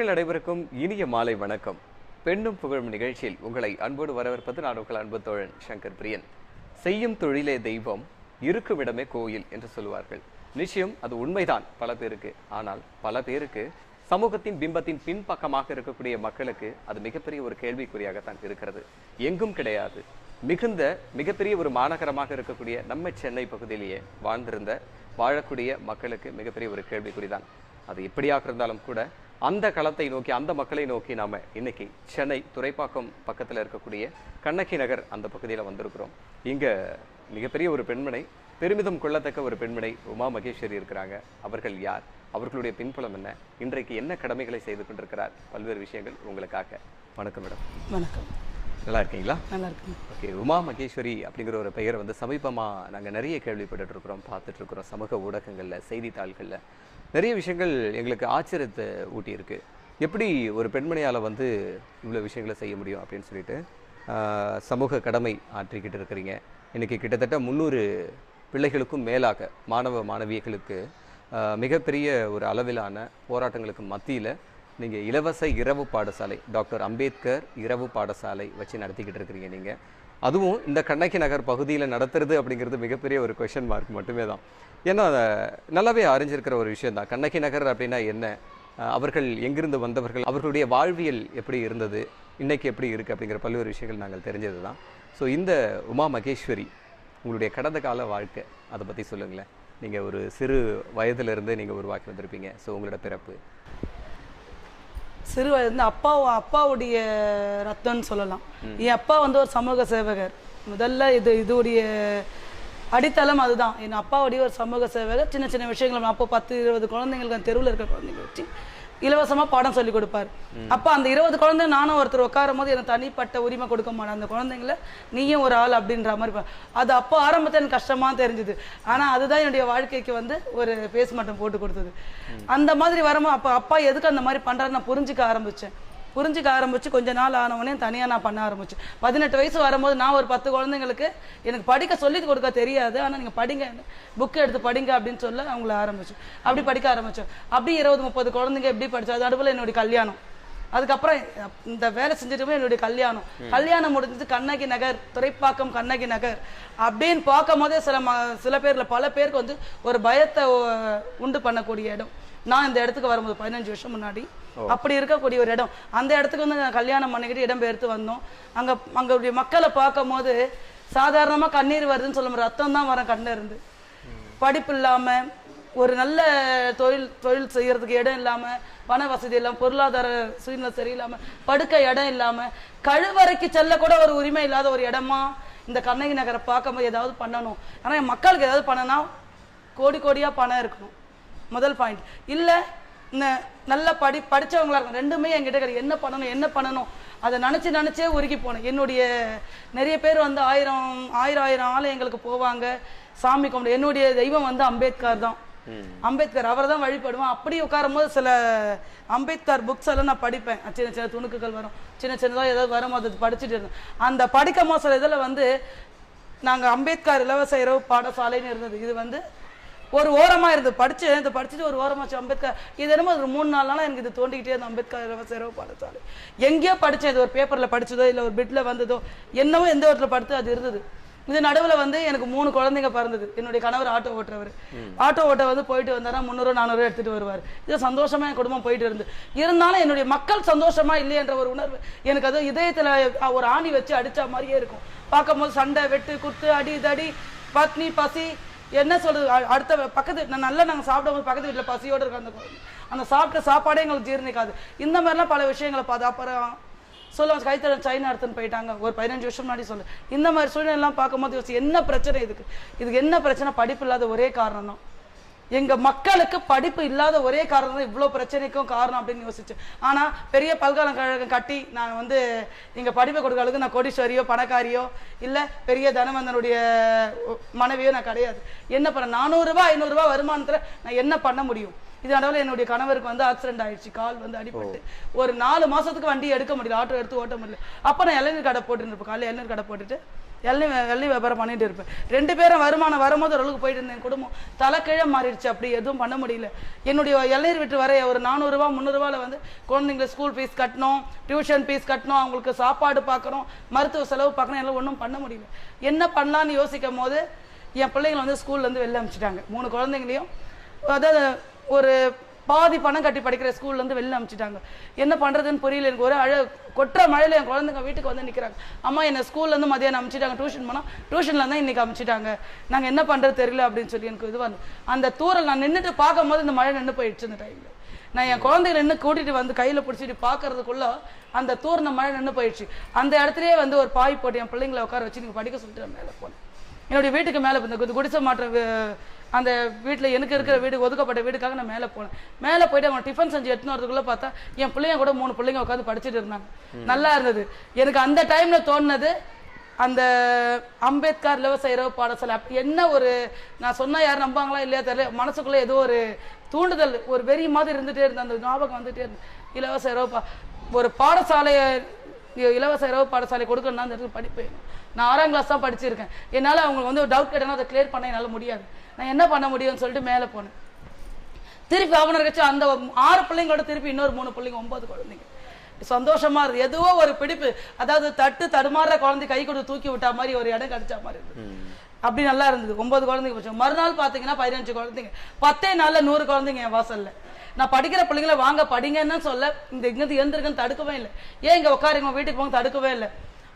நேயர்கள் அனைவருக்கும் இனிய மாலை வணக்கம். பெண்ணும் புகழும் நிகழ்ச்சியில் உங்களை அன்போடு வரவேற்பது நான் உங்கள் அன்பு தோழன் சங்கர் பிரியன். செய்யும் தொழிலே தெய்வம், இருக்கும் இடமே கோயில் என்று சொல்லுவார்கள். நிச்சயம் அது உண்மைதான் பல பேருக்கு. ஆனால் பல பேருக்கு சமூகத்தின் பிம்பத்தின் பின்பக்கமாக இருக்கக்கூடிய மக்களுக்கு அது மிகப்பெரிய ஒரு கேள்விக்குறியாகத்தான் இருக்கிறது. எங்கும் கிடையாது. மிகப்பெரிய ஒரு மாநகரமாக இருக்கக்கூடிய நம்ம சென்னை பகுதியிலேயே வாழக்கூடிய மக்களுக்கு மிகப்பெரிய ஒரு கேள்விக்குறிதான். அது எப்படியாக இருந்தாலும் கூட அந்த களத்தை நோக்கி, அந்த மக்களை நோக்கி நாம இன்னைக்கு சென்னை துறைப்பாக்கம் பக்கத்தில் இருக்கக்கூடிய கண்ணகி நகர் அந்த பகுதியில் வந்திருக்கிறோம். இங்க மிகப்பெரிய ஒரு பெண்மனை, பெருமிதம் கொள்ளத்தக்க ஒரு பெண்மனை உமா மகேஸ்வரி இருக்கிறாங்க. அவர்கள் யார், அவர்களுடைய பின்புலம் என்ன, இன்றைக்கு என்ன கடமைகளை செய்து கொண்டிருக்கிறார், பல்வேறு விஷயங்கள் உங்களுக்காக. வணக்கம் மேடம். வணக்கம். நல்லா இருக்கீங்களா? நல்லா இருக்கேன். ஓகே, உமா மகேஸ்வரி அப்படிங்கிற ஒரு பெயரை சமீபமாக நாங்கள் நிறைய கேள்விப்பட்டு இருக்கிறோம், பார்த்துட்டு இருக்கிறோம். சமூக ஊடகங்களில், செய்தித்தாள்களில் நிறைய விஷயங்கள் எங்களுக்கு ஆச்சரியத்தை ஊட்டியிருக்கு. எப்படி ஒரு பெண்மணியால் இவ்வளோ விஷயங்களை செய்ய முடியும் அப்படின்னு சொல்லிட்டு சமூக கடமை ஆற்றிக்கிட்டு இருக்கிறீங்க. இன்றைக்கி கிட்டத்தட்ட 300 பிள்ளைகளுக்கும் மேலாக மாணவியர்களுக்கு மிகப்பெரிய ஒரு அளவிலான போராட்டங்களுக்கு மத்தியில் நீங்கள் இலவச இரவு பாடசாலை, டாக்டர் அம்பேத்கர் இரவு பாடசாலை வச்சு நடத்திக்கிட்டு இருக்கிறீங்க. நீங்கள் அதுவும் இந்த கண்ணகி நகர் பகுதியில் நடத்துறது அப்படிங்கிறது மிகப்பெரிய ஒரு கொஷன் மார்க் மட்டுமே தான். ஏன்னா நல்லாவே அறிஞ்சிருக்கிற ஒரு விஷயம் தான். கண்ணகி நகர் அப்படின்னா என்ன, அவர்கள் எங்கிருந்து வந்தவர்கள், அவர்களுடைய வாழ்வியல் எப்படி இருந்தது, இன்னைக்கு எப்படி இருக்குது அப்படிங்கிற பல்வேறு விஷயங்கள் நாங்கள் தெரிஞ்சது தான். ஸோ இந்த உமா மகேஸ்வரி உங்களுடைய கடந்த கால வாழ்க்கை அதை பற்றி சொல்லுங்களேன். நீங்கள் ஒரு சிறு வயதிலிருந்து நீங்கள் உருவாக்கி வந்திருப்பீங்க. ஸோ உங்களோட பிறப்பு சிறு வயது அப்பாவுடைய ரத்தம்னு சொல்லலாம். என் அப்பா ஒரு சமூக சேவகர். முதல்ல இதுடைய அடித்தளம் அதுதான். என் அப்பாவுடைய ஒரு சமூக சேவகர். சின்ன சின்ன விஷயங்கள் அப்போ 10-20 குழந்தைங்களுக்கு தெருவில் இருக்கிற குழந்தைங்க வச்சு இலவசமாக பாடம் சொல்லி கொடுப்பார். அப்போ அந்த 20 குழந்தை நானும் ஒருத்தர் உட்காரும் போது எனக்கு தனிப்பட்ட உரிமை கொடுக்க மாட்டேன். அந்த குழந்தைங்கள நீயும் ஒரு ஆள் அப்படின்ற மாதிரி அது அப்போ ஆரம்பத்தில் எனக்கு கஷ்டமாக தெரிஞ்சுது. ஆனால் அதுதான் என்னுடைய வாழ்க்கைக்கு ஒரு பேஸ் மட்டும் போட்டு கொடுத்தது. அந்த மாதிரி வரும்போது அப்பா எதுக்கு அந்த மாதிரி பண்ணுறாரு நான் புரிஞ்சுக்க ஆரம்பிச்சு கொஞ்ச நாள் ஆனவனே தனியாக நான் பண்ண ஆரம்பிச்சேன். 18 வயசு வரும்போது நான் ஒரு 10 குழந்தைங்களுக்கு எனக்கு படிக்க சொல்லி கொடுக்க தெரியாது, ஆனால் நீங்கள் படிங்க, புக்கு எடுத்து படிங்க அப்படின்னு சொல்ல அவங்கள ஆரம்பிச்சோம். அப்படி படிக்க ஆரம்பித்தோம். அப்படி 20-30 குழந்தைங்க எப்படி படித்தோம். அது நடுவில் என்னுடைய கல்யாணம். அதுக்கப்புறம் இந்த வேலை செஞ்சுட்டு என்னுடைய கல்யாணம் முடிஞ்சது கண்ணகி நகர், துறைப்பாக்கம் கண்ணகி நகர் அப்படின்னு பார்க்கும் போதே சில பேர்ல பல பேருக்கு ஒரு பயத்தை உண்டு பண்ணக்கூடிய இடம். நான் இந்த இடத்துக்கு வரும்போது 15 வருஷம் முன்னாடி அப்படி இருக்கக்கூடிய ஒரு இடம். அந்த இடத்துக்கு கல்யாணம் பண்ணிக்கிட்டு இடம் பெயர்த்து வந்தோம். அங்களுடைய மக்களை பார்க்கும் போது சாதாரணமா கண்ணீர் வருதுன்னு சொல்ல முடியும், ரத்தம் தான் வர கண்ணு இருந்து. படிப்பு இல்லாம, ஒரு நல்ல தொழில் செய்யறதுக்கு இடம் இல்லாம, பண வசதி இல்லாம, பொருளாதார சூழ்நிலை சரியில்லாம, படுக்க இடம் இல்லாம, கழுவறைக்கு செல்ல கூட ஒரு உரிமை இல்லாத ஒரு இடமா இந்த கண்ணகி நகரை பார்க்கும்போது ஏதாவது பண்ணணும். ஆனா என் மக்களுக்கு ஏதாவது பண்ணனா கோடியா பணம் இருக்கணும். முதல் பாயிண்ட். இல்லை நல்ல படித்தவங்களா இருக்கும். ரெண்டுமே என்கிட்ட கிடையாது. என்ன பண்ணணும் அதை நினச்சே உருகி போனேன். என்னுடைய நிறைய பேர் 1000 ஆலயங்களுக்கு போவாங்க, சாமி கும்பிடு. என்னுடைய தெய்வம் அம்பேத்கர் தான். அம்பேத்கர் அவரை தான் வழிபடுவேன். அப்படி உட்காரும் போது சில அம்பேத்கர் புக்ஸ் எல்லாம் நான் படிப்பேன். சின்ன துணுக்குகள் வரும், சின்னதாக ஏதாவது வரும், அதை படிச்சுட்டு இருந்தேன். அந்த படிக்கும் போது சில இதில் நாங்கள் அம்பேத்கர் இலவச இரவு பாடசாலைன்னு இருந்தது. இது ஒரு ஓரமா இருந்து படிச்சுட்டு ஒரு ஓரமாச்சு அம்பேத்கர். இது என்னமோ ஒரு 3-4 நாளா எனக்கு இது தோண்டிக்கிட்டே இருந்தது. அம்பேத்கர் இலவச இரவு பாடசாலை எங்கேயோ படிச்சேன். இது ஒரு பேப்பர்ல படிச்சதோ இல்லை ஒரு பிட்ல வந்ததோ என்னவோ எந்த இடத்துல படித்து அது இருந்தது. இது நடுவில் எனக்கு 3 குழந்தைங்க பிறந்தது. என்னுடைய கணவர் ஆட்டோ ஓட்டுறவர். ஆட்டோ ஓட்ட போயிட்டு வந்தாரா 300-400 எடுத்துட்டு வருவார். இது சந்தோஷமா என் குடும்பம் போயிட்டு இருந்து. இருந்தாலும் என்னுடைய மக்கள் சந்தோஷமா இல்லையன்ற ஒரு உணர்வு எனக்கு அது இதயத்துல ஒரு ஆணி வச்சு அடிச்ச மாதிரியே இருக்கும். பார்க்கும் போது சண்டை, வெட்டு, குத்து, அடி, தடி, பத்னி, பசி, என்ன சொல்றது, அடுத்த பக்கத்து நாங்கள் சாப்பிடும்போது பக்கத்து வீட்டில் பசியோடு இருக்க அந்த சாப்பிட்ட சாப்பாடே எங்களுக்கு ஜீரணிக்காது. இந்த மாதிரிலாம் பல விஷயங்களை பார்த்து அப்புறம் சொல்லுவாங்க கைத்தட சைனா எடுத்துன்னு போயிட்டாங்க ஒரு 15 வருஷம் முன்னாடி சொல்லு. இந்த மாதிரி சூழ்நிலாம் பார்க்கும்போது என்ன பிரச்சனை, இதுக்கு என்ன பிரச்சனை? படிப்பு இல்லாத ஒரே காரணம் தான். எங்க மக்களுக்கு படிப்பு இல்லாத ஒரே காரணம் தான் இவ்வளோ பிரச்சனைக்கும் காரணம் அப்படின்னு யோசிச்சு. ஆனால் பெரிய பல்கலைக்கழகம் கட்டி நான் எங்க படிப்பை கொடுக்க அளவுக்கு நான் கோடீஸ்வரியோ பணக்காரியோ இல்லை பெரிய தனவந்தனுடைய மனைவியோ நான் கிடையாது. என்ன பண்ண 400 ரூபாய் 500 ரூபாய் வருமானத்தில் நான் என்ன பண்ண முடியும்? இது நடுவில் என்னுடைய கணவருக்கு வந்து ஆக்சிடென்ட் ஆயிடுச்சு, கால் வந்து அடிபட்டு ஒரு 4 மாசத்துக்கு வண்டி எடுக்க முடியல, ஆட்டோ எடுத்து ஓட்ட முடியல. அப்போ நான் இளநீர் கடை போட்டுருப்பேன், காலையில் இளநீர் கடை போட்டுட்டு இளநீர் வியாபாரம் பண்ணிட்டு இருப்பேன். 2 பேரும் வருமானம் வரும்போது ஓரளவுக்கு போயிட்டு இருந்தேன். குடும்பம் தலைக்கீழே மாறிடுச்சு, அப்படி எதுவும் பண்ண முடியல. என்னுடைய இளநீர் விட்டு வர ஒரு 400 ரூபா 300 ரூபாயில் வந்து குழந்தைங்க ஸ்கூல் ஃபீஸ் கட்டணும், டியூஷன் ஃபீஸ் கட்டணும், அவங்களுக்கு சாப்பாடு பார்க்கணும், மருத்துவ செலவு பார்க்கணும், எல்லாம் ஒன்றும் பண்ண முடியல. என்ன பண்ணலான்னு யோசிக்கும் போது என் பிள்ளைங்களை வந்து ஸ்கூல்லேருந்து வெளில அனுப்பிச்சிட்டாங்க. 3 குழந்தைங்களையும் அதாவது ஒரு பாதி பணம் கட்டி படிக்கிற ஸ்கூல்லேருந்து வெளில அனுப்பிச்சிட்டாங்க. என்ன பண்ணுறதுன்னு புரியல எனக்கு. ஒரு கொட்டுற மழையில் என் குழந்தைங்க வீட்டுக்கு வந்து நிற்கிறாங்க. அம்மா என்னை ஸ்கூல்லேருந்து மதியானம் அனுப்பிச்சிட்டாங்க, டியூஷன் போனால் டியூஷனில் தான் இன்றைக்கி அனுப்பிச்சிட்டாங்க, நாங்கள் என்ன பண்ணுறது தெரியல அப்படின்னு சொல்லி எனக்கு இது வந்து அந்த தூரல் நான் நின்றுட்டு பார்க்கும் போது இந்த மழை நின்று போயிடுச்சு. இந்த டைமில் நான் என் குழந்தைகளை நின்று கூட்டிகிட்டு வந்து கையில் பிடிச்சிட்டு பார்க்கறதுக்குள்ள அந்த தூர்ன மழை நின்று போயிடுச்சு. அந்த இடத்துலேயே வந்து ஒரு பாய் போட்டு என் பிள்ளைங்களை உட்கார வச்சு நீங்கள் படிக்க சொல்லிட்டு நான் மேலே போனேன். என்னுடைய வீட்டுக்கு மேலே இந்த குடிசை மாற்ற அந்த வீட்டில் எனக்கு இருக்கிற வீடு ஒதுக்கப்பட்ட வீடுக்காக நான் மேலே போனேன். மேலே போயிட்டு அவங்க டிஃபன் செஞ்சு எடுத்துன்னு வரதுக்குள்ளே பார்த்தா என் பிள்ளைங்க கூட 3 பிள்ளைங்க உட்காந்து படிச்சுட்டு இருந்தாங்க. நல்லா இருந்தது. எனக்கு அந்த டைமில் தோணுனது அந்த அம்பேத்கர் இலவச இரவு பாடசாலை. அப்படி என்ன ஒரு நான் சொன்னால் யாரும் நம்பாங்களா இல்லையா தெரியல, மனசுக்குள்ளே ஏதோ ஒரு தூண்டுதல் ஒரு வெறி மாதிரி இருந்துகிட்டே இருந்தது. அந்த ஞாபகம் வந்துகிட்டே இருந்தது. இலவச இரவு ஒரு பாடசாலையை இலவச இரவு பாடசாலை கொடுக்கணும்னா அந்த இடத்துல படிப்பேன். நான் 6ஆம் கிளாஸ் தான் படிச்சிருக்கேன். என்னால் அவங்க வந்து ஒரு டவுட் கேட்டேன்னா அதை கிளியர் பண்ண என்னால் முடியாது. நான் என்ன பண்ண முடியும்னு சொல்லிட்டு மேலே போனேன். திருப்பி அவனர் வச்சு அந்த 6 பிள்ளைங்களோட திருப்பி இன்னொரு 3 பிள்ளைங்க 9 குழந்தைங்க. சந்தோஷமா இருக்கு. ஏதோ ஒரு பிடிப்பு, அதாவது தடுமாறுற குழந்தை கை கொண்டு தூக்கி விட்டா மாதிரி ஒரு இடம் கிடைச்ச மாதிரி இருந்தது. அப்படி நல்லா இருந்தது. 9 குழந்தைங்க படிச்சோம். மறுநாள் பார்த்தீங்கன்னா 15 குழந்தைங்க. 10 நாள்ல 100 குழந்தைங்க என் வாசல்ல. நான் படிக்கிற பிள்ளைங்களை வாங்க படிங்கன்னு சொல்ல இந்த இங்கிருந்து எழுந்திருக்குன்னு தடுக்கவே இல்லை. ஏன் இங்க உட்காருங்க வீட்டுக்கு போங்க தடுக்கவே இல்லை.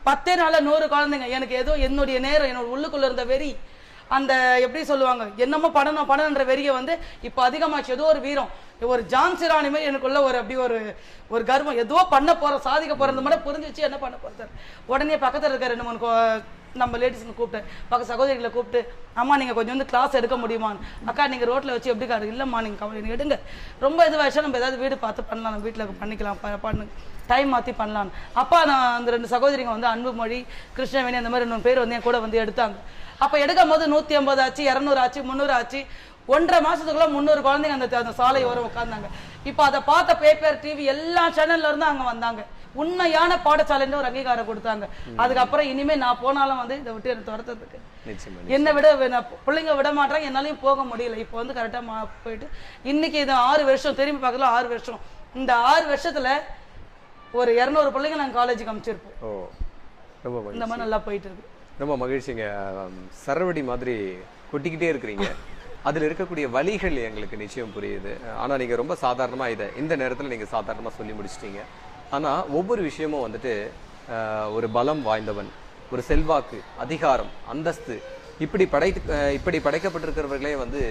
10 நாள்ல 100 குழந்தைங்க. எனக்கு ஏதோ என்னுடைய நேரம் என்னோட உள்ளுக்குள்ள இருந்த வெறி, அந்த எப்படி சொல்லுவாங்க என்னமோ படம்ன்ற வெறியை வந்து இப்போ அதிகமாச்சு. ஏதோ ஒரு வீரம், ஒரு ஜான்சிராணி மாதிரி எனக்குள்ள ஒரு அப்படி ஒரு கர்வம், ஏதோ பண்ண போற சாதிக்க போறது மாதிரி புரிஞ்சிச்சு. என்ன பண்ண போறது உடனே பக்கத்தில் இருக்க 2-3 நம்ம லேடிஸ்ங்க கூப்பிட்டு பக்க சகோதரிகளை கூப்பிட்டு, அம்மா நீங்கள் கொஞ்சம் வந்து கிளாஸ் எடுக்க முடியுமான்னு. அக்கா நீங்கள் ரோட்டில் வச்சு எப்படி காடு இல்லைம்மா நீங்கள் கவலை எடுங்க, ரொம்ப இதுவாகிடுச்சா நம்ம ஏதாவது வீடு பார்த்து பண்ணலாம், நம்ம வீட்டில் பண்ணிக்கலாம், பண்ணு டைம் மாற்றி பண்ணலான்னு. அப்பா நான் அந்த 2 சகோதரிங்க வந்து அன்புமொழி கிருஷ்ணவேணி அந்த மாதிரி 2 பேர் வந்து என் கூட வந்து எடுத்தாங்க. அப்போ எடுக்கும் போது 150 ஆச்சு, 200 ஆச்சு, 300 ஆச்சு. 1.5 மாசத்துக்குள்ள 300 குழந்தைங்க அந்த சாலை ஓரம் உட்கார்ந்தாங்க. இப்போ அதை பார்த்த பேப்பர் டிவி எல்லா சேனல்ல இருந்து அங்கே வந்தாங்க. உண்மையான பாடசாலைன்னு ஒரு அங்கீகாரம் கொடுத்தாங்க. அதுக்கப்புறம் இனிமே நான் போனாலும் வந்து இதை விட்டு எனக்கு துரத்துறதுக்கு என்னை விட பிள்ளைங்க விட மாட்டாங்க, என்னாலையும் போக முடியல. இப்போ வந்து கரெக்டாக போயிட்டு இன்னைக்கு இது 6 வருஷம் திரும்பி பார்க்கல 6 வருஷம். இந்த 6 வருஷத்துல ஒரு 200 பிள்ளைங்க நாங்கள் காலேஜுக்கு அமைச்சிருப்போம். இந்த மாதிரி நல்லா போயிட்டு இருக்கு. ரொம்ப மகிழ்ச்சிங்க. சரவடி மாதிரி கொட்டிக்கிட்டே இருக்கிறீங்க. அதில் இருக்கக்கூடிய வழிகள் எங்களுக்கு நிச்சயம் புரியுது. ஆனால் நீங்கள் ரொம்ப சாதாரணமாக இந்த நேரத்தில் நீங்கள் சாதாரணமாக சொல்லி முடிச்சிட்டீங்க. ஆனால் ஒவ்வொரு விஷயமும் வந்துட்டு ஒரு பலம் வாய்ந்தவன், ஒரு செல்வாக்கு, அதிகாரம், அந்தஸ்து இப்படி படைக்கப்பட்டிருக்கிறவர்களே வந்து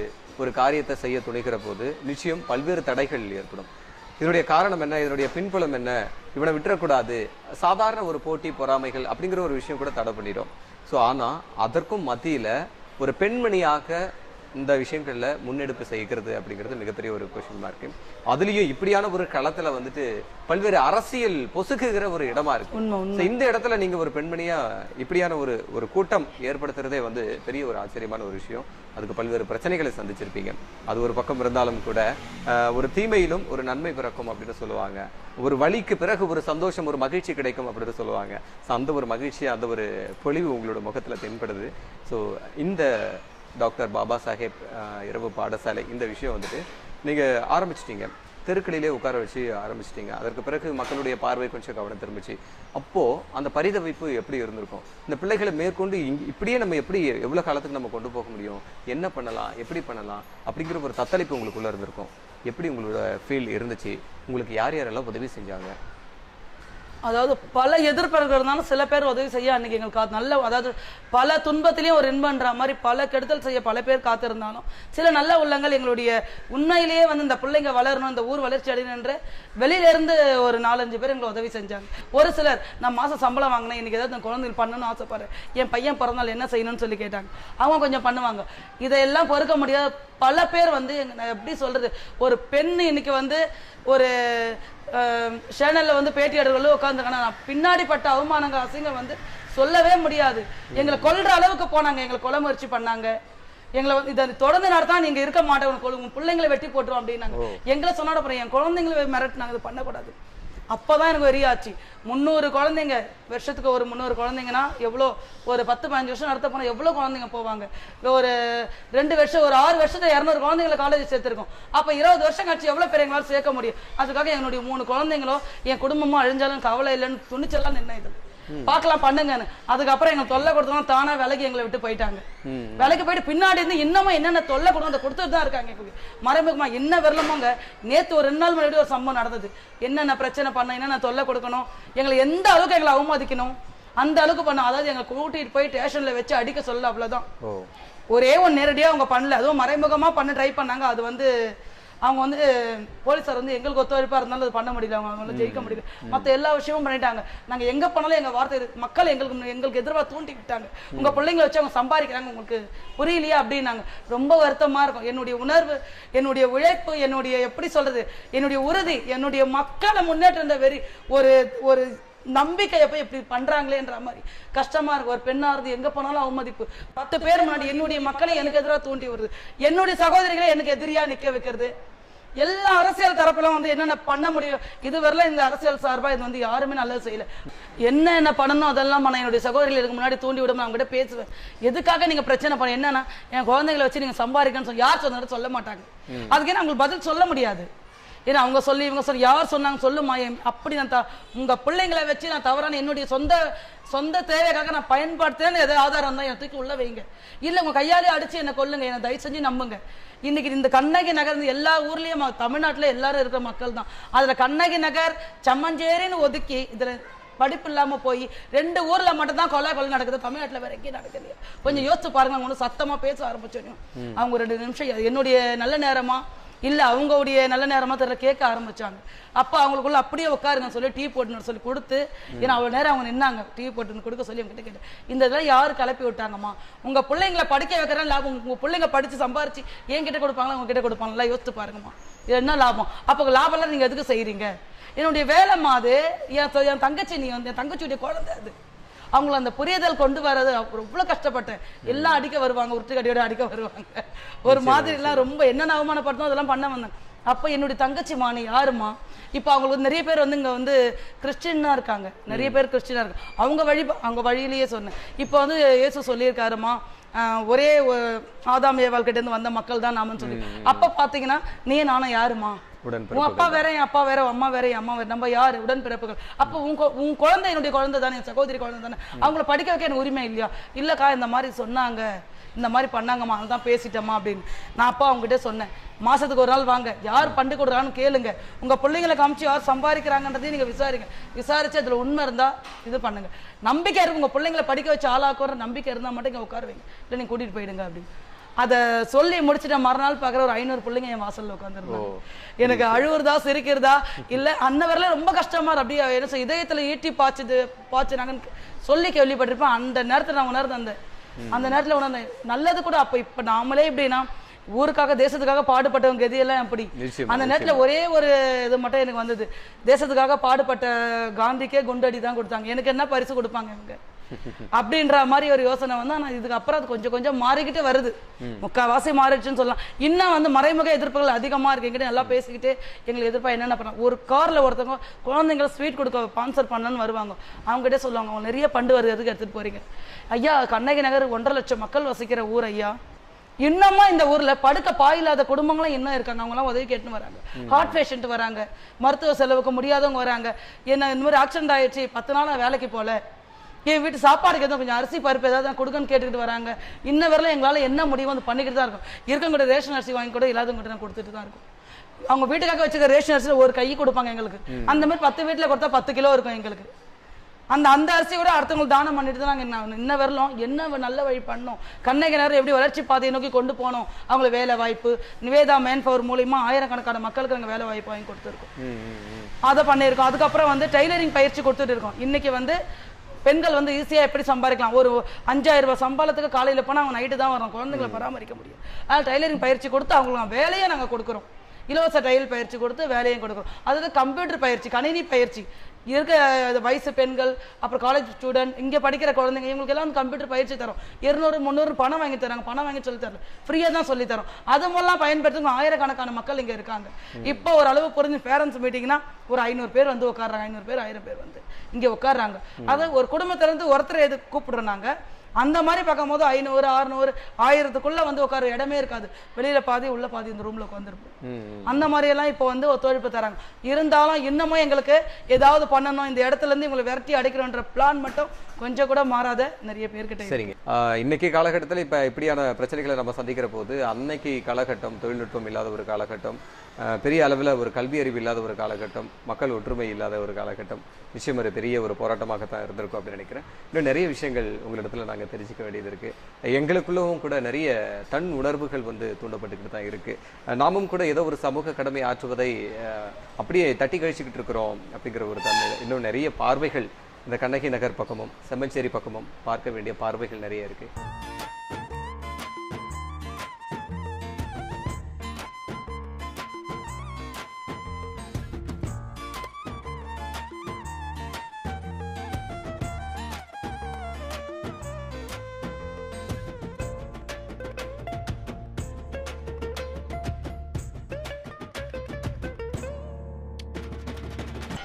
ஒரு காரியத்தை செய்ய துணிகிற போது நிச்சயம் பல்வேறு தடைகள் ஏற்படும். இதனுடைய காரணம் என்ன, இதனுடைய பின்புலம் என்ன, இவனை விட்டுறக்கூடாது, சாதாரண ஒரு போட்டி பொறாமைகள் அப்படிங்கிற ஒரு விஷயம் கூட தடை பண்ணிடும். ஸோ ஆனால் அதற்கும் மத்தியில் ஒரு பெண்மணியாக இந்த விஷயங்கள்ல முன்னெடுப்பு செய்கிறது அப்படிங்கிறது மிகப்பெரிய ஒரு கொஸ்டின் மார்க்கு. அதுலயும் இப்படியான ஒரு களத்துல வந்துட்டு பல்வேறு அரசியல் பொசுக்குகிற ஒரு இடமா இருக்கு. இந்த இடத்துல நீங்க ஒரு பெண்மணியா இப்படியான ஒரு கூட்டம் ஏற்படுத்துறதே வந்து பெரிய ஒரு ஆச்சரியமான ஒரு விஷயம். அதுக்கு பல்வேறு பிரச்சனைகளை சந்திச்சிருப்பீங்க. அது ஒரு பக்கம் இருந்தாலும் கூட ஒரு தீமையிலும் ஒரு நன்மை பிறக்கும் அப்படின்னு சொல்லுவாங்க. ஒரு வலிக்கு பிறகு ஒரு சந்தோஷம், ஒரு மகிழ்ச்சி கிடைக்கும் அப்படின்னு சொல்லுவாங்க. அந்த ஒரு மகிழ்ச்சி, அந்த ஒரு பொலிவு உங்களோட முகத்துல தென்படுது. ஸோ இந்த டாக்டர் பாபா சாஹேப் இரவு பாடசாலை இந்த விஷயம் வந்துட்டு நீங்கள் ஆரம்பிச்சிட்டீங்க, தெருக்களிலே உட்கார வச்சு ஆரம்பிச்சிட்டீங்க. அதற்கு பிறகு மக்களுடைய பார்வை கொஞ்சம் கவனம் திரும்பிச்சு. அப்போது அந்த பரிதவிப்பு எப்படி இருந்திருக்கும்? இந்த பிள்ளைகளை மேற்கொண்டு இப்படியே நம்ம எப்படி எவ்வளோ காலத்துக்கு நம்ம கொண்டு போக முடியும், என்ன பண்ணலாம், எப்படி பண்ணலாம் அப்படிங்கிற ஒரு தத்தளிப்பு உங்களுக்குள்ளே இருந்திருக்கும். எப்படி உங்களோட ஃபீல் இருந்துச்சு? உங்களுக்கு யார் யாரெல்லாம் உதவி செஞ்சாங்க? அதாவது பல எதிர்ப்புகள் இருந்தாலும் சில பேர் உதவி செய்ய அன்னைக்கு எங்களுக்கு நல்ல, அதாவது பல துன்பத்திலையும் ஒரு இன்பன்ற மாதிரி பல கெடுதல் செய்ய பல பேர் காத்திருந்தாலும் சில நல்ல உள்ளங்கள் எங்களுடைய உண்மையிலேயே வந்து இந்த பிள்ளைங்க வளரணும், இந்த ஊர் வளர்ச்சி அடையணுன்ற வெளியில இருந்து ஒரு 4-5 பேர் எங்களுக்கு உதவி செஞ்சாங்க. ஒரு சிலர் நான் மாசம் சம்பளம் வாங்கினேன், இன்னைக்கு ஏதாவது குழந்தைகள் பண்ணணும்னு ஆசைப்படுறேன், என் பையன் பிறந்தால் என்ன செய்யணும்னு சொல்லி கேட்டாங்க. அவங்க கொஞ்சம் பண்ணுவாங்க. இதையெல்லாம் பொறுக்க முடியாத பல பேர் வந்து எப்படி சொல்றது, ஒரு பெண் இன்னைக்கு வந்து ஒரு சேனல்ல வந்து பேட்டி எடுக்கிறவங்களும் உட்காந்துருக்காங்க. நான் பின்னாடி பட்ட அவமானங்கள் அசிங்கம் வந்து சொல்லவே முடியாது. எங்களை கொல்ற அளவுக்கு போனாங்க, எங்களை கொலை முயற்சி பண்ணாங்க, எங்களை வந்து இதை தொடர்ந்து நடத்தா நீங்க இருக்க மாட்டேன், உங்க பிள்ளைங்களை வெட்டி போட்டுரும் அப்படின்னாங்க. எங்களை சொன்னாட அப்புறம் என் குழந்தைங்களை மிரட்டினாங்க, இது பண்ணக்கூடாது. அப்பதான் எனக்கு வெறியாச்சு. 300 குழந்தைங்க, வருஷத்துக்கு ஒரு 300 குழந்தைங்கன்னா எவ்வளோ, ஒரு 10-15 வருஷம் நடத்த போனா எவ்வளவு குழந்தைங்க போவாங்க. ஒரு 2 வருஷம், ஒரு 6 வருஷத்துல 200 குழந்தைங்களை காலேஜ் சேர்த்திருக்கோம். அப்ப 20 வருஷம் கழிச்சு எவ்வளவு பேர் எங்களால் சேர்க்க முடியும்? அதுக்காக என்னுடைய 3 குழந்தைங்களோ என் குடும்பமும் அழிஞ்சாலும் கவலை இல்லைன்னு துணிச்செல்லாம் நின்ன இது பாக்கலாம் பண்ணுங்கன்னு. அதுக்கப்புறம் எங்க தொல்லை கொடுத்தோம், தானா விலைக்கு எங்களை விட்டு போயிட்டாங்க. விலைக்கு போயிட்டு பின்னாடி இருந்து இன்னமும் என்னென்ன தொல்லை கொடுத்து கொடுத்துட்டு தான் இருக்காங்க. மறைமுகமா என்ன வரலமோங்க. நேத்து ஒரு 2 நாள் முன்னாடி ஒரு சம்பவம் நடந்தது. என்னென்ன பிரச்சனை பண்ண, என்னென்ன தொல்லை கொடுக்கணும், எங்களை எந்த அளவுக்கு எங்களை அவமதிக்கணும் அந்த அளவுக்கு பண்ண. அதாவது எங்களை கூட்டிட்டு போய் ஸ்டேஷன்ல வச்சு அடிக்க சொல்ல, அவ்வளவுதான். ஒரே ஒன்று நேரடியா அவங்க பண்ணல, அதுவும் மறைமுகமா பண்ண ட்ரை பண்ணாங்க. அது வந்து அவங்க வந்து போலீஸார் வந்து எங்களுக்கு ஒத்துழைப்பா இருந்தாலும் அது பண்ண முடியல, அவங்க ஜெயிக்க முடியல. மற்ற எல்லா விஷயமும் பண்ணிட்டாங்க. நாங்க எங்க போனாலும் எங்க வார்த்தை மக்கள் எங்களுக்கு எதிர்வா தூண்டி விட்டாங்க. உங்க பிள்ளைங்களை வச்சு அவங்க சம்பாதிக்கிறாங்க, உங்களுக்கு புரியலையா அப்படின்னாங்க. ரொம்ப வருத்தமா இருக்கும். என்னுடைய உணர்வு, என்னுடைய உழைப்பு, என்னுடைய எப்படி சொல்றது, என்னுடைய உறுதி, என்னுடைய மக்களை முன்னேற்ற வெறி, ஒரு ஒரு நம்பிக்கையை போய் இப்படி பண்றாங்களேன்ற மாதிரி கஷ்டமா இருக்கு. ஒரு பெண்ணா இருந்து எங்க போனாலும் அவமதிப்பு. 10 பேர் முன்னாடி என்னுடைய மக்களை எனக்கு எதிராக தூண்டி வருது, என்னுடைய சகோதரிகளை எனக்கு எதிரியா நிக்க வைக்கிறது. எல்லா அரசியல் தரப்புல வந்து என்னென்ன பண்ண முடியும், இதுவரையில இந்த அரசியல் சார்பா இது வந்து யாருமே நல்லது செய்யல. என்ன பண்ணணும் அதெல்லாம் பண்ண என்னுடைய சகோதரிகளுக்கு முன்னாடி தூண்டி விடும். அவங்க கிட்ட பேசுவேன், எதுக்காக நீங்க பிரச்சனை பண்ண, என்னன்னா என் குழந்தைகளை வச்சு நீங்க சம்பாதிக்கணும்னு யார் சொன்னாலும் சொல்ல மாட்டாங்க. அதுக்கே அவங்களுக்கு பதில் சொல்ல முடியாது. ஏன்னா அவங்க சொல்லி இவங்க சொல்லி யார் சொன்னாங்க சொல்லுமா, அப்படி நான் உங்க பிள்ளைங்களை வச்சு நான் தவறான என்னுடைய சொந்த தேவைக்காக நான் பயன்படுத்துறேன்னு எதாவது ஆதாரம் தான் தூக்கி உள்ள வைங்க. இல்ல உங்க கையாலே அடிச்சு என்ன கொல்லுங்க, என்ன தயவு செஞ்சு நம்புங்க. இன்னைக்கு இந்த கண்ணகி நகர் எல்லா ஊர்லயும் தமிழ்நாட்டுல எல்லாரும் இருக்கிற மக்கள் தான். அதுல கண்ணகி நகர் சம்மஞ்சேரின்னு ஒதுக்கி இதுல படிப்பு இல்லாம போய் 2 ஊர்ல மட்டும் தான் கொலை நடக்குது. தமிழ்நாட்டுல வேற எங்கேயும் நடக்குது. கொஞ்சம் யோசிச்சு பாருங்க. அவங்க சத்தமா பேச ஆரம்பிச்சோம். அவங்க 2 நிமிஷம் என்னுடைய நல்ல நேரமா இல்ல அவங்களுடைய நல்ல நேரமா தெரியல கேட்க ஆரம்பிச்சாங்க. அப்ப அவங்களுக்குள்ள அப்படியே உட்காருங்க சொல்லி டீ போட்டுன்னு சொல்லி கொடுத்து, ஏன்னா அவ்வளவு நேரம் அவங்க நின்னாங்க, டீ போட்டுன்னு கொடுக்க சொல்லி அவங்க கிட்ட கேட்டேன், இந்த இதெல்லாம் யாரு கிளப்பி விட்டாங்கம்மா, உங்க பிள்ளைங்களை படிக்க வைக்கிறேன் லாபம், உங்க பிள்ளைங்க படிச்சு சம்பாரிச்சு என் கிட்ட கொடுப்பாங்களா உங்க கிட்ட கொடுப்பாங்களா, யோசித்து பாருங்கம்மா, இது என்ன லாபம்? அப்போ லாபம் எல்லாம் நீங்க எதுக்கு செய்யறீங்க? என்னுடைய வேலைம்மா அது. என் தங்கச்சி, நீ வந்து என் தங்கச்சியுடைய குழந்தை அது. அவங்கள அந்த புரிதல் கொண்டு வர்றது இவ்வளவு கஷ்டப்பட்டேன். எல்லாம் அடிக்க வருவாங்க, உருட்டுக்கடியோட அடிக்க வருவாங்க, ஒரு மாதிரி எல்லாம் ரொம்ப என்னென்ன அவமானப்படுத்தணும் அதெல்லாம் பண்ண வந்தாங்க. அப்ப என்னுடைய தங்கச்சி மாணி யாருமா, இப்ப அவங்களுக்கு நிறைய பேர் வந்து இங்க வந்து கிறிஸ்டின்னா இருக்காங்க, நிறைய பேர் கிறிஸ்டினா இருக்காங்க. அவங்க வழியிலேயே சொன்னேன். இப்ப வந்து இயேசு சொல்லியிருக்காருமா, ஒரே ஆதாம் ஏவாள் கிட்ட இருந்து வந்த மக்கள் தான் நாமன்னு சொல்லி. அப்ப பாத்தீங்கன்னா நீ நானும் யாருமா, உன் அப்பா வேற என் அப்பா வேற, அம்மா வேற என் அம்மா வேற, நம்ம யாரு உடன்பிறப்புகள். அப்ப உன் குழந்தை என்னுடைய குழந்தை தானே, என் சகோதரி குழந்தை தானே, அவங்கள படிக்க வைக்க எனக்கு உரிமை இல்லையா? இல்லக்கா இந்த மாதிரி சொன்னாங்க, இந்த மாதிரி பண்ணாங்கம்மா, அதுதான் பேசிட்டோமா அப்படின்னு. நான் அப்பா அவங்ககிட்ட சொன்னேன், மாசத்துக்கு ஒரு நாள் வாங்க, யார் பண்டு கொடுறான்னு கேளுங்க, உங்க பிள்ளைங்களை காமிச்சு யார் சம்பாதிக்கிறாங்கன்றதையும் நீங்க விசாரிச்சு அதுல உண்மை இருந்தா இது பண்ணுங்க. நம்பிக்கை இருக்கு, உங்க பிள்ளைங்களை படிக்க வச்சு ஆளாக்குற நம்பிக்கை இருந்தா மட்டும் இங்க உட்காருவீங்க, இல்லை நீங்க கூட்டிட்டு போயிடுங்க அப்படின்னு. அதை சொல்லி முடிச்சுட்ட மறுநாள் பாக்குற ஒரு 500 பிள்ளைங்க என் வாசல்ல உட்காந்துருந்தாங்க. எனக்கு அழுவுறதா சிரிக்கிறதா இல்ல அன்னவரில் ரொம்ப கஷ்டமா அப்படியே என்ன இதயத்துல ஈட்டி பாய்ச்சுனாங்கன்னு சொல்லி கேள்விப்பட்டிருப்பேன். அந்த நேரத்துல நான் உணர்ந்தேன், அந்த நேரத்துல உணர்ந்தேன் நல்லது கூட. அப்ப இப்ப நாமளே இப்படின்னா ஊருக்காக தேசத்துக்காக பாடுபட்டவங்க கதியெல்லாம் எப்படி, அந்த நேரத்துல ஒரே ஒரு இது மட்டும் எனக்கு வந்தது, தேசத்துக்காக பாடுபட்ட காந்திக்கே குண்டடி தான் கொடுத்தாங்க, எனக்கு என்ன பரிசு கொடுப்பாங்க இவங்க அப்படின்ற மாதிரி ஒரு யோசனை வந்து. ஆனா இதுக்கு அப்புறம் அது கொஞ்சம் கொஞ்சம் மாறிக்கிட்டே வருது, முக்கால்வாசி மாறிடுச்சுன்னு சொல்லலாம். இன்னும் வந்து மறைமுக எதிர்ப்புகள் அதிகமா இருக்கு. எங்கிட்ட நல்லா பேசிக்கிட்டு எங்களுக்கு எதிர்ப்பா என்னென்ன பண்ணலாம். ஒரு கார்ல ஒருத்தவங்க குழந்தைங்களை ஸ்வீட் கொடுக்க ஸ்பான்சர் பண்ணணும்னு வருவாங்க, அவங்க கிட்டே சொல்லுவாங்க, அவங்க நிறைய பண்டு வருது, எதுக்கு எடுத்துட்டு போறீங்க? ஐயா கண்ணகி நகர் 1.5 லட்சம் மக்கள் வசிக்கிற ஊர் ஐயா, இன்னமா இந்த ஊர்ல படுக்க பாயில்லாத குடும்பங்களும் இன்னும் இருக்காங்க, அவங்க எல்லாம் உதவி கேட்டுன்னு வராங்க, ஹார்ட் பேஷண்ட் வராங்க, மருத்துவ செலவுக்கு முடியாதவங்க வராங்க. என்ன இந்த மாதிரி ஆக்சிடென்ட் ஆயிடுச்சு, 10 நாள் வேலைக்கு போல, என் வீட்டு சாப்பாடுக்கு எதுவும் கொஞ்சம் அரிசி பருப்பு ஏதாவது கொடுக்கன்னு கேட்டுக்கிட்டு வராங்க. இன்ன வரல எங்களால என்ன முடியும் வந்து பண்ணிக்கிட்டு தான் இருக்கும். இருக்கவங்க ரேஷன் அரிசி வாங்கி கூட இல்லாதவங்க நான் கொடுத்துட்டு தான் இருக்கும். அவங்க வீட்டுக்காக வச்சுக்க ரேஷன் அரிசியில் ஒரு கை கொடுப்பாங்க எங்களுக்கு, அந்த மாதிரி 10 வீட்டுல கொடுத்தா 10 கிலோ இருக்கும் எங்களுக்கு. அந்த அரிசி கூட அடுத்தவங்களுக்கு தானம் பண்ணிட்டு தான் நாங்கள் இன்ன வரலாம் என்ன நல்ல வழி பண்ணோம், கண்ணகி நகர் எப்படி வளர்ச்சி பாதையை நோக்கி கொண்டு போனோம், அவங்களுக்கு வேலை வாய்ப்பு நிவேதா மேன் பவர் மூலியமா ஆயிரக்கணக்கான மக்களுக்கு நாங்கள் வேலை வாய்ப்பு வாங்கி கொடுத்துருக்கோம், அதை பண்ணியிருக்கோம். அதுக்கப்புறம் வந்து டைலரிங் பயிற்சி கொடுத்துட்டு இருக்கோம். இன்னைக்கு வந்து பெண்கள் வந்து ஈஸியா எப்படி சம்பாதிக்கலாம், ஒரு 5000 ரூபாய் சம்பளத்துக்கு காலையில போனா அவங்க நைட்டு தான் வரும், குழந்தைங்களை பராமரிக்க முடியும். அதனால டைலரிங் பயிற்சி கொடுத்து அவங்களுக்கு வேலையை நாங்கள் கொடுக்குறோம், இலவச டைலர் பயிற்சி கொடுத்து வேலையும் கொடுக்குறோம். அதுக்கு கம்ப்யூட்டர் பயிற்சி, கணினி பயிற்சி, இருக்க வயசு பெண்கள், அப்புறம் காலேஜ் ஸ்டூடெண்ட், இங்கே படிக்கிற குழந்தைங்க, இவங்களுக்கு எல்லாம் கம்ப்யூட்டர் பயிற்சி தரோம். 200 300 பணம் வாங்கி தராங்க, பணம் வாங்கி சொல்லி தரல, ஃப்ரீயாக தான் சொல்லி தரோம். அது மூலம் பயன்படுத்தி ஆயிரக்கணக்கான மக்கள் இங்கே இருக்காங்க. இப்போ ஒரு அளவு புரிஞ்சு பேரண்ட்ஸ் மீட்டிங்னா ஒரு 500 பேர் வந்து உட்காடுறாங்க, 500 பேர் 1000 பேர் வந்து இங்கே உட்காடுறாங்க. அதை ஒரு குடும்பத்திலேருந்து ஒருத்தர் எது கூப்பிடுறோம் நாங்கள். அந்த மாதிரி பார்க்கும்போது 500 600 1000க்குள்ள வந்து உட்கார இடமே இருக்காது. வெளியில பாதி உள்ள பாதி இந்த ரூம்ல உட்காந்துருப்போம். அந்த மாதிரி எல்லாம் இப்போ வந்து ஒத்துழைப்பு தராங்க. இருந்தாலும் இன்னமும் எங்களுக்கு ஏதாவது பண்ணணும், இந்த இடத்துல இருந்து இவங்களை விரட்டி அடிக்கிறோன்ற பிளான் மட்டும் கொஞ்சம் கூட மாறாத நிறைய பேர்கிட்ட. சரிங்க. இன்னைக்கு காலகட்டத்தில் இப்போ இப்படியான பிரச்சனைகளை நம்ம சந்திக்கிற போது, அன்னைக்கு காலகட்டம் தொழில்நுட்பம் இல்லாத ஒரு காலகட்டம், பெரிய அளவில் ஒரு கல்வி அறிவு இல்லாத ஒரு காலகட்டம், மக்கள் ஒற்றுமை இல்லாத ஒரு காலகட்டம், நிச்சயம் ஒரு பெரிய ஒரு போராட்டமாகத்தான் இருந்திருக்கும் அப்படின்னு நினைக்கிறேன். இன்னும் நிறைய விஷயங்கள் உங்களிடத்துல நாங்கள் தெரிஞ்சுக்க வேண்டியது இருக்கு. எங்களுக்குள்ளவும் கூட நிறைய தன் உணர்வுகள் வந்து தூண்டப்பட்டுக்கிட்டு தான் இருக்கு. நாமும் கூட ஏதோ ஒரு சமூக கடமை ஆற்றுவதை அப்படியே தட்டி கழிச்சுக்கிட்டு இருக்கிறோம் அப்படிங்கிற ஒரு தன்மை. இன்னும் நிறைய பார்வைகள் இந்த கண்ணகி நகர் பக்கமும் செம்மஞ்சேரி பக்கமும் பார்க்க வேண்டிய பார்வைகள் நிறைய இருக்கு.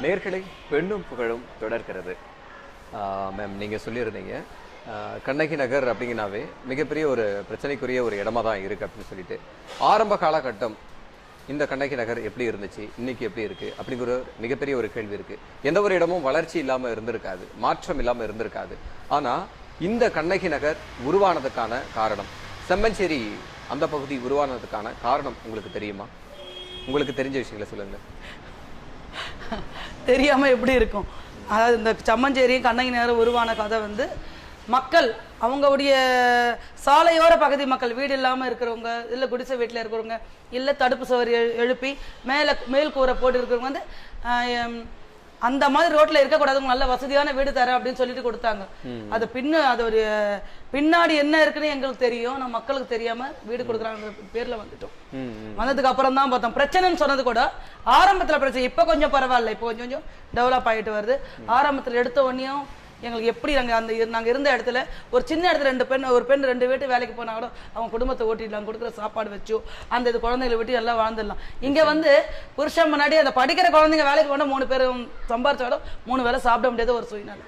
நேர்களை பெண்ணும் புகழும் தொடர்கிறது. மேம், நீங்கள் சொல்லியிருந்தீங்க கண்ணகி நகர் அப்படிங்கனாவே மிகப்பெரிய ஒரு பிரச்சனைக்குரிய ஒரு இடமா தான் இருக்குது அப்படின்னு சொல்லிட்டு. ஆரம்ப காலகட்டம் இந்த கண்ணகி நகர் எப்படி இருந்துச்சு, இன்னைக்கு எப்படி இருக்குது அப்படிங்கிற மிகப்பெரிய ஒரு கேள்வி இருக்குது. எந்த ஒரு இடமும் வளர்ச்சி இல்லாமல் இருந்திருக்காது, மாற்றம் இல்லாமல் இருந்திருக்காது. ஆனால் இந்த கண்ணகி நகர் உருவானதுக்கான காரணம், செம்மஞ்சேரி அந்த பகுதி உருவானதுக்கான காரணம் உங்களுக்கு தெரியுமா? உங்களுக்கு தெரிஞ்ச விஷயங்களை சொல்லுங்கள். தெரியாம எப்படி இருக்கும்? அதாவது இந்த செம்மஞ்சேரியும் கண்ணகி நகர் உருவான கதை வந்து மக்கள் அவங்களுடைய சாலையோர பகுதி மக்கள், வீடு இல்லாமல் இருக்கிறவங்க, இல்லை குடிசை வீட்டில் இருக்கிறவங்க, இல்லை தடுப்பு சுவர் எழுப்பி மேல் கூரை போட்டு இருக்கிறவங்க வந்து அந்த மாதிரி ரோட்ல இருக்கக்கூடாது, நல்ல வசதியான வீடு தரேன் அப்படின்னு சொல்லிட்டு கொடுத்தாங்க. அது ஒரு பின்னாடி என்ன இருக்குன்னு எங்களுக்கு தெரியும், நம்ம மக்களுக்கு தெரியாம வீடு கொடுக்குறாங்க பேர்ல வந்துட்டோம். வந்ததுக்கு அப்புறம் தான் பார்த்தோம். பிரச்சனைன்னு சொன்னது கூட ஆரம்பத்துல பிரச்சனை, இப்ப கொஞ்சம் பரவாயில்ல, இப்போ கொஞ்சம் கொஞ்சம் டெவலப் ஆகிட்டு வருது. ஆரம்பத்துல எடுத்த உடனேயும் எங்களுக்கு எப்படி நாங்கள் இருந்த இடத்துல ஒரு சின்ன இடத்துல ஒரு பெண் 2 வீட்டு வேலைக்கு போனா கூட அவங்க குடும்பத்தை ஓட்டிடலாம், கொடுக்குற சாப்பாடு வச்சு அந்த குழந்தைகளை விட்டு எல்லாம் வாழ்ந்துடலாம். இங்க வந்து புருஷன் முன்னாடி அந்த படிக்கிற குழந்தைங்க வேலைக்கு போனால் 3 பேர் சம்பாரிச்சாலும் 3 வேளை சாப்பிட முடியாத ஒரு சூழ்நிலை.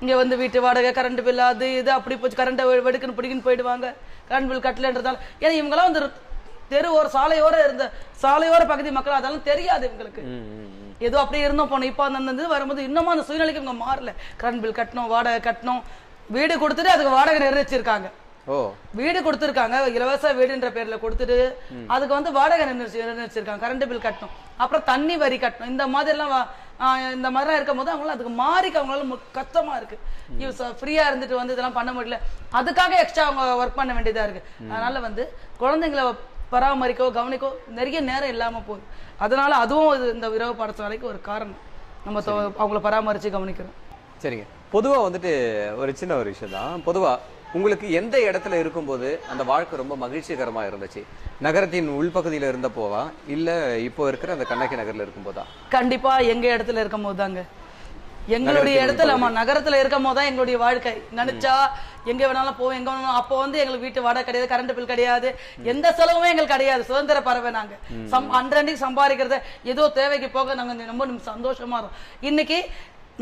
இங்க வந்து வீட்டு வாடகை, கரண்ட் பில், அது இது அப்படி போச்சு. கரண்ட்டை வெடுக்குன்னு பிடிக்குன்னு போயிடுவாங்க, கரண்ட் பில் கட்டலன்றதால. ஏன்னா இவங்கெல்லாம் வந்து தெரு ஒரு சாலையோர பகுதி மக்கள், அதெல்லாம் தெரியாது இவங்களுக்கு. ஏதோ அப்படியே இருந்தோம் போனோம். இப்போ அந்த வரும்போது இன்னமும் அந்த சூழ்நிலைக்கு இவங்க மாறல. கரண்ட் பில் கட்டணும், வாடகை கட்டணும், வீடு கொடுத்துட்டு அதுக்கு வாடகை நிர்ணயிச்சிருக்காங்க. வீடு கொடுத்துருக்காங்க, இலவச வீடுன்ற பேர்ல கொடுத்துட்டு அதுக்கு வந்து வாடகை நிர்ணயிச்சிருக்காங்க. கரண்ட் பில் கட்டணும், அப்புறம் தண்ணி வரி கட்டணும். இந்த மாதிரிலாம் இருக்கும் போது அவங்களாம் அதுக்கு மாறிக்க அவங்களால கஷ்டமா இருக்கு. ஃப்ரீயா இருந்துட்டு வந்து இதெல்லாம் பண்ண முடியல, அதுக்காக எக்ஸ்ட்ரா அவங்க ஒர்க் பண்ண வேண்டியதா இருக்கு. அதனால வந்து குழந்தைங்களை பராமரிக்கோ கவனிக்கோ நிறைய நேரம் இல்லாம போகுது. அதனால அதுவும் இந்த இரவு பாடசாலைக்கு ஒரு காரணம், நம்ம அவங்கள பராமரிச்சு கவனிக்கிறோம். சரிங்க. பொதுவா வந்துட்டு ஒரு சின்ன ஒரு விஷயம் தான். பொதுவா உங்களுக்கு எந்த இடத்துல இருக்கும்போது அந்த வாழ்க்கை ரொம்ப மகிழ்ச்சிகரமா இருந்துச்சு? நகரத்தின் உள்பகுதியில இருந்த போவா, இல்ல இப்போ இருக்கிற அந்த கண்ணகி நகர்ல இருக்கும் போதா? கண்டிப்பா எங்க இடத்துல இருக்கும் போதாங்க. எங்களுடைய இடத்துல நகரத்துல இருக்கும் போதுதான் எங்களுடைய வாழ்க்கை. நினைச்சா எங்க வேணாலும் போவோம், எங்க வேணாலும். அப்போ வந்து எங்களுக்கு வீட்டு வாடகை கிடையாது, கரண்ட் பில் கிடையாது, எந்த செலவுமே எங்களுக்கு கிடையாது. சுதந்திர பறவை நாங்க. அன்றைக்கு சம்பாதிக்கிறத ஏதோ தேவைக்கு போக நாங்க ரொம்ப சந்தோஷமா இருக்கும். இன்னைக்கு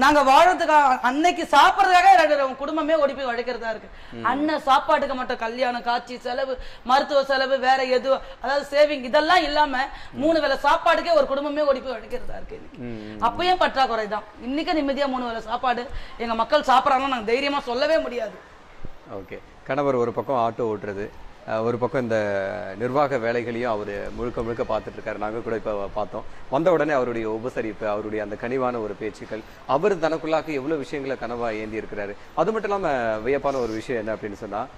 நாங்க வாழ்றதுக்காக, அன்னைக்கு சாப்பிட்றதுக்காக குடும்பமே ஓடி போய் உழைக்கிறதா இருக்கு. அண்ணன் சாப்பாட்டுக்கு மட்டும் கல்யாணம், காட்சி செலவு, மருத்துவ செலவு, வேற எதுவும், அதாவது சேவிங், இதெல்லாம் இல்லாம 3 வேளை சாப்பாட்டுக்கே ஒரு குடும்பமே ஓடி போய் உழைக்கிறதா இருக்கு. இன்னைக்கு அப்பயும் பற்றாக்குறை தான். இன்னைக்கு நிம்மதியா 3 வேளை சாப்பாடு எங்க மக்கள் சாப்பிட்றாங்கன்னு நாங்க தைரியமா சொல்லவே முடியாது. ஓகே. கணவர் ஒரு பக்கம் ஆட்டோ ஓட்டுறது, ஒரு பக்கம் இந்த நிர்வாக வேலைகளையும் அவர் முழுக்க பார்த்துட்டு இருக்காரு. நாங்கள் கூட இப்போ பார்த்தோம். வந்த உடனே அவருடைய உபசரிப்பு, அவருடைய அந்த கனிவான ஒரு பேச்சுக்கள், அவர் தனக்குள்ளாக எவ்வளோ விஷயங்களை கனவாக ஏந்தி இருக்கிறாரு. அது மட்டும் இல்லாமல் வியப்பான ஒரு விஷயம் என்ன அப்படின்னு சொன்னால்,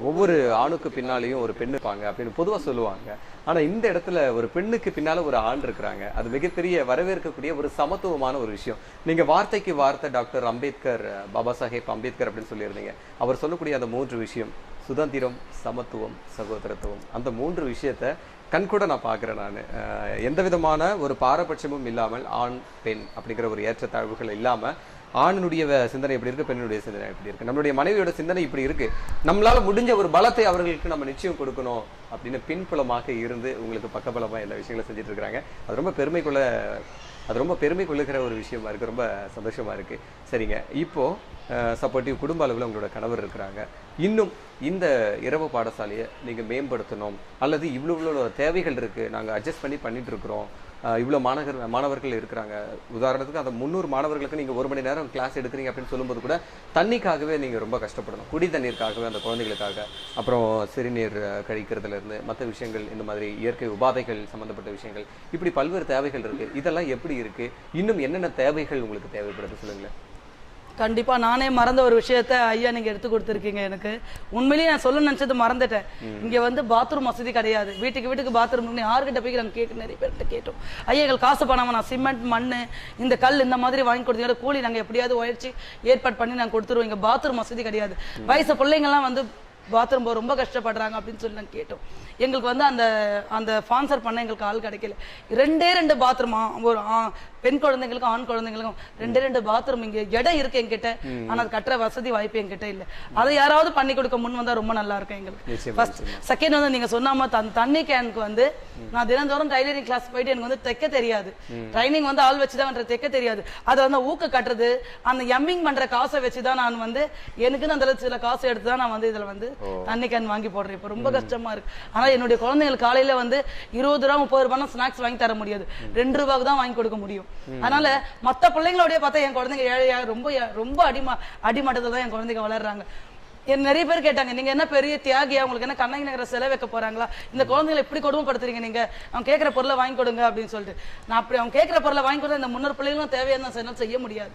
ஒவ்வொரு ஆணுக்கு பின்னாலேயும் ஒரு பெண் இருப்பாங்க அப்படின்னு பொதுவாக சொல்லுவாங்க. ஆனால் இந்த இடத்துல ஒரு பெண்ணுக்கு பின்னால் ஒரு ஆண் இருக்கிறாங்க. அது மிகப்பெரிய வரவேற்கக்கூடிய ஒரு சமத்துவமான ஒரு விஷயம். நீங்கள் வார்த்தைக்கு வார்த்தை டாக்டர் அம்பேத்கர், பாபா சாஹேப் அம்பேத்கர் அப்படின்னு சொல்லியிருந்தீங்க. அவர் சொல்லக்கூடிய அந்த 3 விஷயம் சுதந்திரம், சமத்துவம், சகோதரத்துவம் அந்த 3 விஷயத்த கண்கூட நான் பார்க்குறேன். நான் எந்த விதமான ஒரு பாரபட்சமும் இல்லாமல் ஆண் பெண் அப்படிங்கிற ஒரு ஏற்றத்தாழ்வுகள் இல்லாமல் ஆணினுடைய சிந்தனை எப்படி இருக்கு, பெண்ணுடைய சிந்தனை எப்படி இருக்கு, நம்மளுடைய மனைவியோட சிந்தனை இப்படி இருக்கு, நம்மளால முடிஞ்ச ஒரு பலத்தை அவர்களுக்கு நம்ம நிச்சயம் கொடுக்கணும் அப்படின்னு பின்புலமாக இருந்து உங்களுக்கு பக்கபலமா எல்லா விஷயங்களும் செஞ்சுட்டு இருக்காங்க. அது ரொம்ப பெருமை கொள்ளுகிற ஒரு விஷயமா இருக்கு. ரொம்ப சந்தோஷமா இருக்கு. சரிங்க, இப்போ சப்போர்ட்டிவ் குடும்ப அளவில் உங்களோட கணவர் இருக்கிறாங்க. இன்னும் இந்த இரவு பாடசாலையை நீங்க மேம்படுத்தணும், அல்லது இவ்வளோ தேவைகள் இருக்கு, நாங்க அட்ஜஸ்ட் பண்ணிட்டு இருக்கிறோம், இவ்வளோ மாணவர்கள் இருக்கிறாங்க, உதாரணத்துக்கு அந்த 300 மாணவர்களுக்கு நீங்கள் 1 மணி நேரம் கிளாஸ் எடுக்கிறீங்க அப்படின்னு சொல்லும்போது கூட தண்ணிக்காகவே நீங்கள் ரொம்ப கஷ்டப்படணும். குடி தண்ணீருக்காகவே அந்த குழந்தைகளுக்காக, அப்புறம் சிறுநீர் கழிக்கிறதுலேருந்து மற்ற விஷயங்கள், இந்த மாதிரி இயற்கை உபாதைகள் சம்மந்தப்பட்ட விஷயங்கள், இப்படி பல்வேறு தேவைகள் இருக்குது. இதெல்லாம் எப்படி இருக்குது, இன்னும் என்னென்ன தேவைகள் உங்களுக்கு தேவைப்படுது சொல்லுங்களேன். கண்டிப்பா நானே மறந்த ஒரு விஷயத்த ஐயா நீங்க எடுத்து கொடுத்துருக்கீங்க. எனக்கு உண்மையிலேயே நான் சொல்ல நினைச்சது மறந்துட்டேன். இங்க வந்து பாத்ரூம் வசதி கிடையாது. வீட்டுக்கு பாத்ரூம் யாருக்கிட்ட போய் நாங்க நிறைய பேர்கிட்ட கேட்டோம். ஐயா எங்களுக்கு காசு பண்ணாம நான் சிமெண்ட், மண்ணு, இந்த கல் இந்த மாதிரி வாங்கி கொடுத்தீங்க, கூலி நாங்க எப்படியாவது உழைச்சி ஏற்பாடு பண்ணி நாங்க கொடுத்துருவோம். இங்க பாத்ரூம் வசதி கிடையாது. வயசு பிள்ளைங்க எல்லாம் வந்து பாத்ரூம் போக ரொம்ப கஷ்டப்படுறாங்க அப்படின்னு சொல்லி நாங்கள் கேட்டோம். எங்களுக்கு வந்து அந்த ஸ்பான்சர் பண்ண எங்களுக்கு ஆள் கிடைக்கல. 2 பாத்ரூமா, ஒரு பெண் குழந்தைங்களுக்கும் ஆண் குழந்தைங்களுக்கும் 2 பாத்ரூம் இங்க இடம் இருக்கு என்கிட்ட. ஆனா அது கட்டுற வசதி வாய்ப்பு என்கிட்ட இல்ல. அதை யாராவது பண்ணி கொடுக்க முன் வந்தா ரொம்ப நல்லா இருக்கும் எங்களுக்கு. ஃபர்ஸ்ட் செகண்ட் வந்து நீங்க சொன்னாம தண்ணி கேனுக்கு வந்து நான் தினந்தோறும் டைலரிங் கிளாஸ் போயிட்டு எனக்கு வந்து தைக்க தெரியாது. ட்ரைனிங் வந்து ஆள் வச்சுதான் தைக்க தெரியாது. அதை வந்து ஊக்க கட்டுறது, அந்த எம்மிங் பண்ற காசை வச்சுதான் நான் வந்து எனக்குன்னு அந்த சில காசு எடுத்துதான் நான் வந்து இதுல வந்து தண்ணி கேன் வாங்கி போடுறேன். இப்ப ரொம்ப கஷ்டமா இருக்கு. ஆனா என்னுடைய குழந்தைங்களுக்கு காலையில வந்து 20 ரூபா 30 ரூபாய் ஸ்நாக்ஸ் வாங்கி தர முடியாது. 2 ரூபாய்க்கு தான் வாங்கி கொடுக்க முடியும். அதனால மத்த பிள்ளைங்களோடய பார்த்தா என் குழந்தைங்க ஏழையா ரொம்ப அடிமட்டத்துல தான் என் குழந்தைங்க வளர்றாங்க. நிறைய பேர் கேட்டாங்க, நீங்க என்ன பெரிய தியாகியா, உங்களுக்கு என்ன கண்ணகி நகர செலவு வைக்க போறாங்களா, இந்த குழந்தைகளை எப்படி கொடுமைப்படுத்துறீங்க, நீங்க அவங்க கேட்கிற பொருளை வாங்கி கொடுங்க அப்படின்னு சொல்லிட்டு. நான் அப்படி அவங்க கேட்கிற பொருளை வாங்கி கொடுத்தா இந்த 300 பிள்ளைகளும் தேவையான செய்ய முடியாது.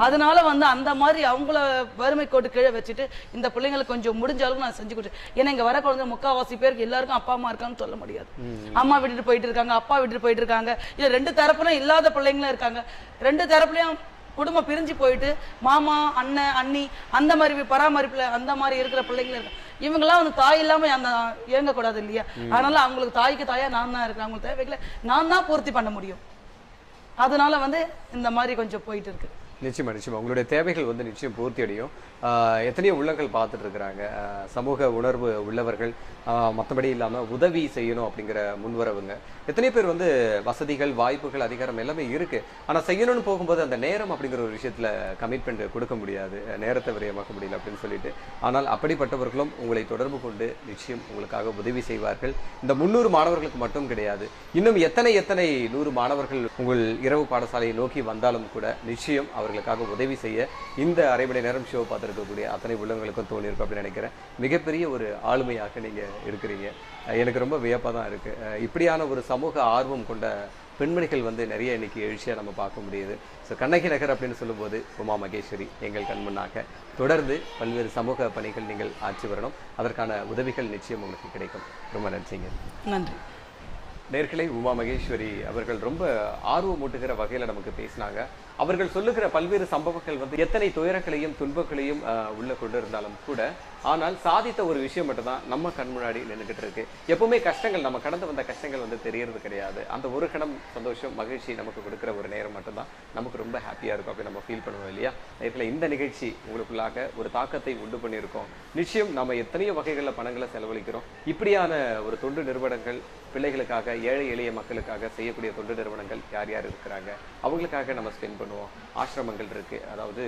அதனால வந்து அந்த மாதிரி அவங்கள வறுமை கோட்டு கீழே வச்சுட்டு இந்த பிள்ளைங்களுக்கு கொஞ்சம் முடிஞ்ச அளவுக்கு நான் செஞ்சு கொடுத்தேன். ஏன்னா இங்க வர குழந்தை 3/4 பேருக்கு எல்லாருக்கும் அப்பா அம்மா இருக்கான்னு சொல்ல முடியாது. அம்மா விட்டுட்டு போயிட்டு இருக்காங்க, அப்பா விட்டுட்டு போயிட்டு இருக்காங்க, இல்ல 2 தரப்புலையும் இல்லாத பிள்ளைங்களும் இருக்காங்க. 2 தரப்புலையும் குடும்பம் பிரிஞ்சு போயிட்டு மாமா, அண்ணன், அண்ணி அந்த மாதிரி பராமரிப்புல அந்த மாதிரி இருக்கிற பிள்ளைங்களும் இருக்கு. இவங்கெல்லாம் வந்து தாய் இல்லாம அந்த இயங்கக்கூடாது இல்லையா? அதனால அவங்களுக்கு தாய்க்கு தாயா நான் தான் இருக்கேன். அவங்களுக்கு தேவைகளை நான் தான் பூர்த்தி பண்ண முடியும். அதனால வந்து இந்த மாதிரி கொஞ்சம் போயிட்டு இருக்கு. நிச்சயமா உங்களுடைய தேவைகள் வந்து நிச்சயம் பூர்த்தி அடையும். எத்தனையோ உள்ளங்கள் பார்த்துட்டு இருக்கிறாங்க, சமூக உணர்வு உள்ளவர்கள், மற்றபடி இல்லாமல் உதவி செய்யணும் அப்படிங்கிற முன்வரவுங்க. எத்தனையோ பேர் வந்து வசதிகள், வாய்ப்புகள், அதிகாரம் எல்லாமே இருக்கு. ஆனால் செய்யணும்னு போகும்போது அந்த நேரம் அப்படிங்கிற ஒரு விஷயத்துல கமிட்மெண்ட் கொடுக்க முடியாது, நேரத்தை விரயமாக்க முடியல அப்படின்னு சொல்லிட்டு. ஆனால் அப்படிப்பட்டவர்களும் உங்களை தொடர்பு கொண்டு நிச்சயம் உங்களுக்காக உதவி செய்வார்கள். இந்த 300 மாணவர்களுக்கு மட்டும் கிடையாது, இன்னும் எத்தனை 100 மாணவர்கள் உங்கள் இரவு பாடசாலையை நோக்கி வந்தாலும் கூட நிச்சயம் அவர்களுக்காக உதவி செய்ய இந்த அரை மணி நேரம் ஷோ பார்த்துருக்கக்கூடிய அத்தனை உள்ளவங்களுக்கும் தோணியிருக்கும் அப்படின்னு நினைக்கிறேன். மிகப்பெரிய ஒரு ஆளுமையாக நீங்க இருக்கிறீங்க. எனக்கு ரொம்ப வியப்பாக தான் இருக்கு. இப்படியான ஒரு சமூக ஆர்வம் கொண்ட பெண்மணிகள் வந்து நிறைய இன்னைக்கு எழுச்சியாக நம்ம பார்க்க முடியுது. ஸோ கண்ணகி நகர் அப்படின்னு சொல்லும்போது உமா மகேஸ்வரி எங்கள் கண்முன்னாக தொடர்ந்து பல்வேறு சமூக பணிகள் நீங்கள் ஆட்சி வரணும். அதற்கான உதவிகள் நிச்சயம் உங்களுக்கு கிடைக்கும். ரொம்ப நன்றிங்க. நன்றி. நேர்களை உமா மகேஸ்வரி அவர்கள் ரொம்ப ஆர்வமூட்டுகிற வகையில் நமக்கு பேசினாங்க. அவர்கள் சொல்லுகிற பல்வேறு சம்பவங்கள் வந்து எத்தனை துயரங்களையும் துன்பங்களையும் உள்ள கொண்டு இருந்தாலும் கூட, ஆனால் சாதித்த ஒரு விஷயம் மட்டும்தான் நம்ம கண் முன்னாடி நின்றுகிட்டு இருக்கு. எப்பவுமே கஷ்டங்கள், நம்ம கடந்து வந்த கஷ்டங்கள் வந்து தெரியறது கிடையாது. அந்த ஒரு கணம் சந்தோஷம், மகிழ்ச்சி நமக்கு கொடுக்குற ஒரு நேரம் மட்டும்தான் நமக்கு ரொம்ப ஹாப்பியா இருக்கும் அப்படின்னு நம்ம ஃபீல் பண்ணுவோம் இல்லையா? நேர்களை இந்த நிகழ்ச்சி உங்களுக்குள்ளாக ஒரு தாக்கத்தை உண்டு பண்ணியிருக்கோம். நிச்சயம் நம்ம எத்தனையோ வகைகளில் பணங்களை செலவழிக்கிறோம். இப்படியான ஒரு தொண்டு நிறுவனங்கள் பிள்ளைகளுக்காக, ஏழை எளிய மக்களுக்காக செய்யக்கூடிய தொண்டு நிறுவனங்கள் யார் யார் இருக்கிறாங்க, அவங்களுக்காக நம்ம ஸ்பெண்ட் பண்ணுவோம். ஆசிரமங்கள் இருக்கு, அதாவது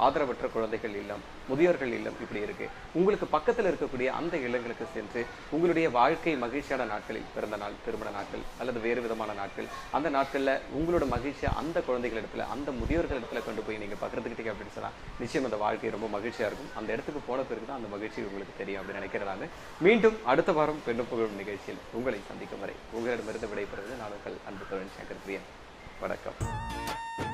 ஆதரவற்ற குழந்தைகள் இல்லம், முதியோர்கள் இல்லம் இப்படி இருக்கு. உங்களுக்கு பக்கத்தில் இருக்கக்கூடிய அந்த இல்லங்களுக்கு சென்று உங்களுடைய வாழ்க்கை மகிழ்ச்சியான நாட்களில், பிறந்த நாள், திருமண நாட்கள் அல்லது வேறு விதமான நாட்கள், அந்த நாட்கள்ல உங்களோட மகிழ்ச்சியை அந்த குழந்தைகள் இடத்துல, அந்த முதியோர்கள் இடத்துல கொண்டு போய் நீங்க பகிர்ந்துக்கிட்டீங்க அப்படின்னு சொன்னா நிச்சயம் அந்த வாழ்க்கை ரொம்ப மகிழ்ச்சியா இருக்கும். அந்த இடத்துக்கு போன பிறகு தான் அந்த மகிழ்ச்சி உங்களுக்கு தெரியும் அப்படின்னு நினைக்கிறேன். நான் மீண்டும் அடுத்த வாரம் பெண்ணும் புகழும் நிகழ்ச்சியில் உங்களை சந்திக்கும் வரை உங்களிடமிருந்து விடைபெறுவது நான் உங்கள் அன்பு தோழன் சங்கர் பிரியன். வணக்கம்.